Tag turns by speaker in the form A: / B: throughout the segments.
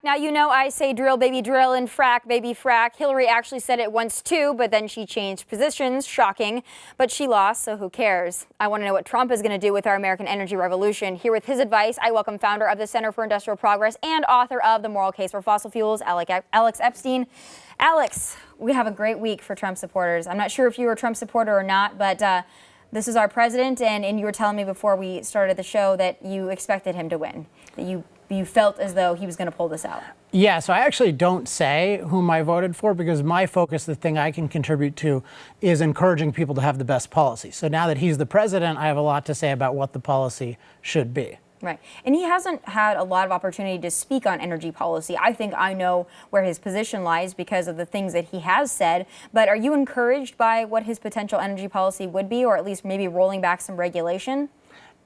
A: Now, you know, I say drill, baby, drill, and frack, baby, frack. Hillary actually said it once too, but then she changed positions. Shocking. But she lost, so who cares? I want to know what Trump is going to do with our American energy revolution. Here with his advice, I welcome founder of the Center for Industrial Progress and author of The Moral Case for Fossil Fuels, Alex Epstein. Alex, we have a great week for Trump supporters. I'm not sure if you were a Trump supporter or not, but this is our president, and you were telling me before we started the show that you expected him to win, that you felt as though he was going to pull this out.
B: Yeah, so I actually don't say whom I voted for because my focus, the thing I can contribute to, is encouraging people to have the best policy. So now that he's the president, I have a lot to say about what the policy should be.
A: Right. And he hasn't had a lot of opportunity to speak on energy policy. I think I know where his position lies because of the things that he has said. But are you encouraged by what his potential energy policy would be, or at least maybe rolling back some regulation?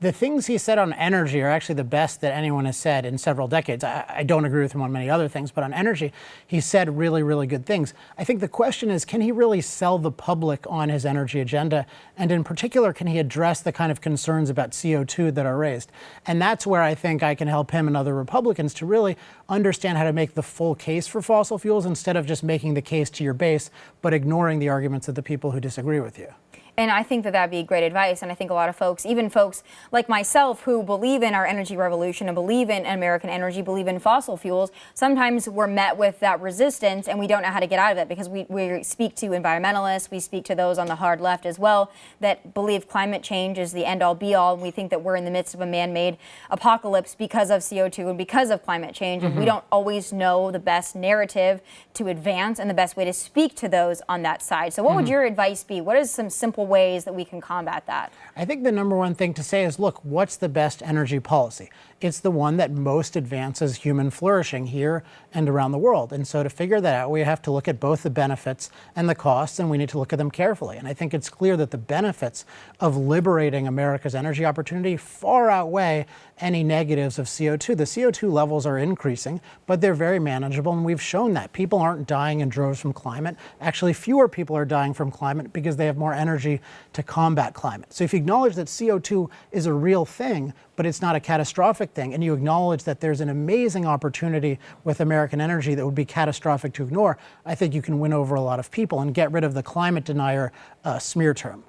B: The things he said on energy are actually the best that anyone has said in several decades. I don't agree with him on many other things, but on energy, he said really, really good things. I think the question is, can he really sell the public on his energy agenda? And in particular, can he address the kind of concerns about CO2 that are raised? And that's where I think I can help him and other Republicans to really understand how to make the full case for fossil fuels instead of just making the case to your base, but ignoring the arguments of the people who disagree with you.
A: And I think that that'd be great advice. And I think a lot of folks, even folks like myself who believe in our energy revolution and believe in American energy, believe in fossil fuels, sometimes we're met with that resistance and we don't know how to get out of it because we speak to environmentalists, we speak to those on the hard left as well that believe climate change is the end-all be-all. And we think that we're in the midst of a man-made apocalypse because of CO2 and because of climate change. And we don't always know the best narrative to advance and the best way to speak to those on that side. So what would your advice be? What is some simple ways that we can combat that?
B: I think the number one thing to say is, look, what's the best energy policy? It's the one that most advances human flourishing here and around the world. And so to figure that out, we have to look at both the benefits and the costs, and we need to look at them carefully. And I think it's clear that the benefits of liberating America's energy opportunity far outweigh any negatives of CO2. The CO2 levels are increasing, but they're very manageable, and we've shown that. People aren't dying in droves from climate. Actually, fewer people are dying from climate because they have more energy to combat climate. So if you acknowledge that CO2 is a real thing, but it's not a catastrophic thing, and you acknowledge that there's an amazing opportunity with American energy that would be catastrophic to ignore, I think you can win over a lot of people and get rid of the climate denier smear term.